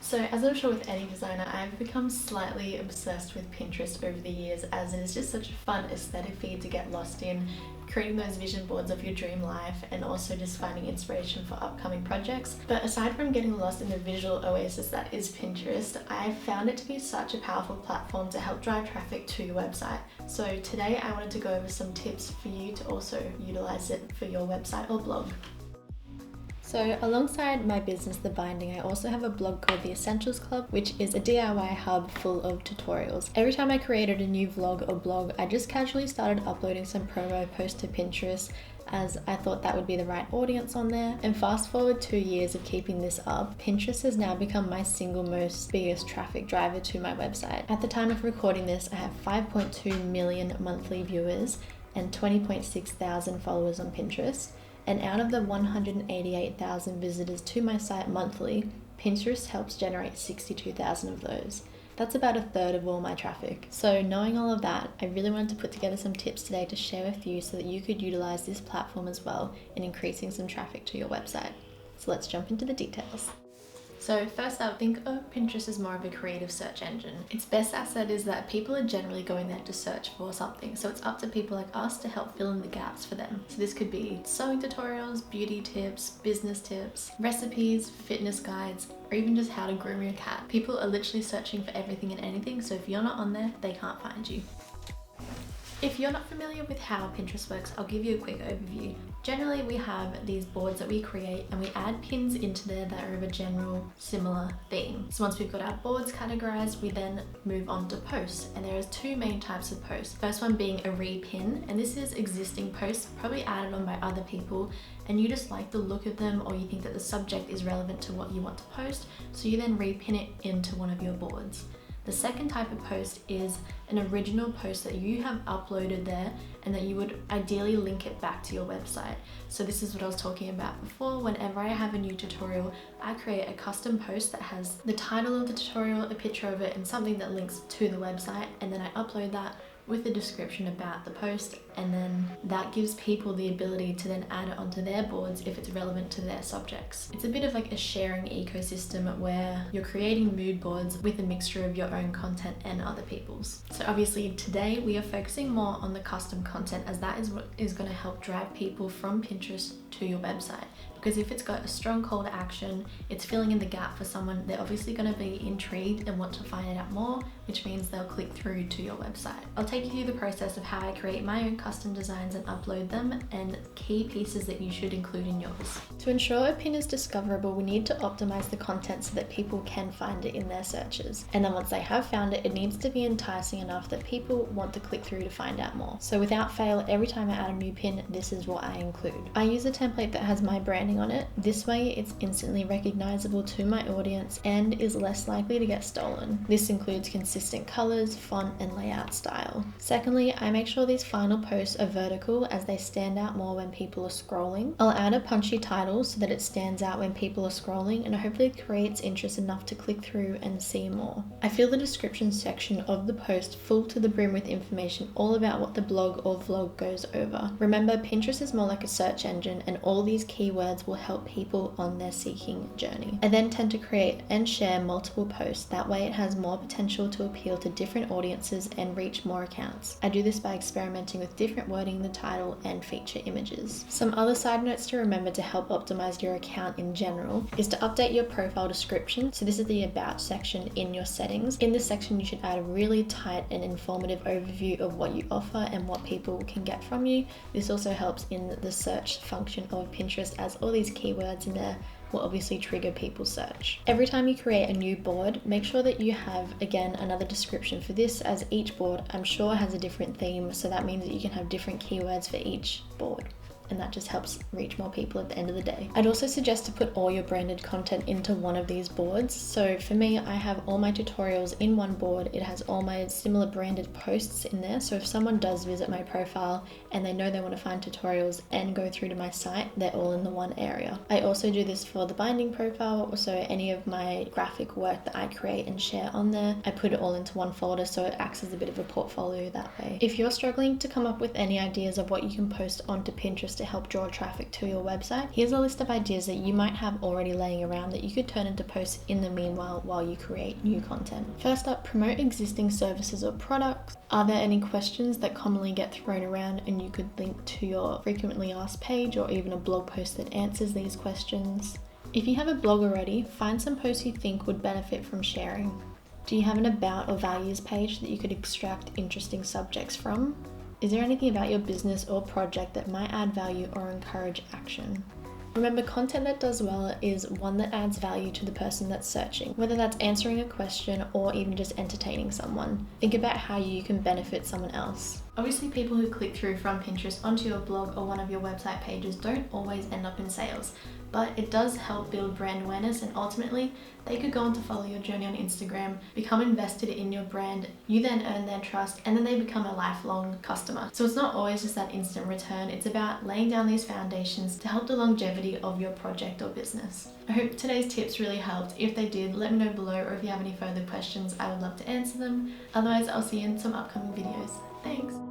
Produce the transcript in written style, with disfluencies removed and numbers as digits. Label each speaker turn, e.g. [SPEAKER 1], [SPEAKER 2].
[SPEAKER 1] So as I'm sure with any designer, I've become slightly obsessed with Pinterest over the years, as it is just such a fun aesthetic feed to get lost in, creating those vision boards of your dream life and also just finding inspiration for upcoming projects. But aside from getting lost in the visual oasis that is Pinterest, I found it to be such a powerful platform to help drive traffic to your website. So today I wanted to go over some tips for you to also utilize it for your website or blog. So alongside my business, The Binding, I also have a blog called The Essentials Club, which is a DIY hub full of tutorials. Every time I created a new vlog or blog, I just casually started uploading some promo posts to Pinterest, as I thought that would be the right audience on there. And fast forward 2 years of keeping this up, Pinterest has now become my single most biggest traffic driver to my website. At the time of recording this, I have 5.2 million monthly viewers and 20.6 thousand followers on Pinterest. And out of the 188,000 visitors to my site monthly, Pinterest helps generate 62,000 of those. That's about a third of all my traffic. So knowing all of that, I really wanted to put together some tips today to share with you so that you could utilize this platform as well in increasing some traffic to your website. So let's jump into the details. So first up, think of Pinterest as more of a creative search engine. Its best asset is that people are generally going there to search for something, so it's up to people like us to help fill in the gaps for them. So this could be sewing tutorials, beauty tips, business tips, recipes, fitness guides, or even just how to groom your cat. People are literally searching for everything and anything, so if you're not on there, they can't find you. If you're not familiar with how Pinterest works, I'll give you a quick overview. Generally, we have these boards that we create and we add pins into there that are of a general similar theme. So once we've got our boards categorized, we then move on to posts. And there is two main types of posts. First one being a repin, and this is existing posts probably added on by other people, and you just like the look of them, or you think that the subject is relevant to what you want to post, so you then repin it into one of your boards. The second type of post is an original post that you have uploaded there and that you would ideally link it back to your website. So this is what I was talking about before. Whenever I have a new tutorial, I create a custom post that has the title of the tutorial, a picture of it, and something that links to the website, and then I upload that with a description about the post, and then that gives people the ability to then add it onto their boards if it's relevant to their subjects. It's a bit of like a sharing ecosystem where you're creating mood boards with a mixture of your own content and other people's. So obviously today we are focusing more on the custom content, as that is what is going to help drive people from Pinterest to your website. Because if it's got a strong call to action, it's filling in the gap for someone, they're obviously going to be intrigued and want to find out more, which means they'll click through to your website. I'll take you through the process of how I create my own custom designs and upload them, and key pieces that you should include in yours. To ensure a pin is discoverable, we need to optimize the content so that people can find it in their searches. And then once they have found it, it needs to be enticing enough that people want to click through to find out more. So without fail, every time I add a new pin, this is what I include. I use a template that has my branding on it. This way it's instantly recognizable to my audience and is less likely to get stolen. This includes consistent colors, font, and layout style. Secondly, I make sure these final posts are vertical, as they stand out more when people are scrolling. I'll add a punchy title so that it stands out when people are scrolling and hopefully creates interest enough to click through and see more. I fill the description section of the post full to the brim with information all about what the blog or vlog goes over. Remember, Pinterest is more like a search engine, and all these keywords will help people on their seeking journey. I then tend to create and share multiple posts. That way it has more potential to appeal to different audiences and reach more accounts. I do this by experimenting with different wording in the title and feature images. Some other side notes to remember to help optimize your account in general is to update your profile description. So this is the about section in your settings. In this section, you should add a really tight and informative overview of what you offer and what people can get from you. This also helps in the search function of Pinterest, as all these keywords in there will obviously trigger people's search. Every time you create a new board, make sure that you have, again, another description for this, as each board I'm sure has a different theme, so that means that you can have different keywords for each board, and that just helps reach more people at the end of the day. I'd also suggest to put all your branded content into one of these boards. So for me, I have all my tutorials in one board. It has all my similar branded posts in there. So if someone does visit my profile and they know they want to find tutorials and go through to my site, they're all in the one area. I also do this for the binding profile, so any of my graphic work that I create and share on there, I put it all into one folder, so it acts as a bit of a portfolio that way. If you're struggling to come up with any ideas of what you can post onto Pinterest to help draw traffic to your website, here's a list of ideas that you might have already laying around that you could turn into posts in the meanwhile while you create new content. First up, promote existing services or products. Are there any questions that commonly get thrown around and you could link to your frequently asked page or even a blog post that answers these questions? If you have a blog already, find some posts you think would benefit from sharing. Do you have an about or values page that you could extract interesting subjects from? Is there anything about your business or project that might add value or encourage action? Remember, content that does well is one that adds value to the person that's searching, whether that's answering a question or even just entertaining someone. Think about how you can benefit someone else. Obviously, people who click through from Pinterest onto your blog or one of your website pages don't always end up in sales, but it does help build brand awareness, and ultimately they could go on to follow your journey on Instagram, become invested in your brand, you then earn their trust, and then they become a lifelong customer. So it's not always just that instant return, it's about laying down these foundations to help the longevity of your project or business. I hope today's tips really helped. If they did, let me know below, or if you have any further questions, I would love to answer them. Otherwise, I'll see you in some upcoming videos. Thanks!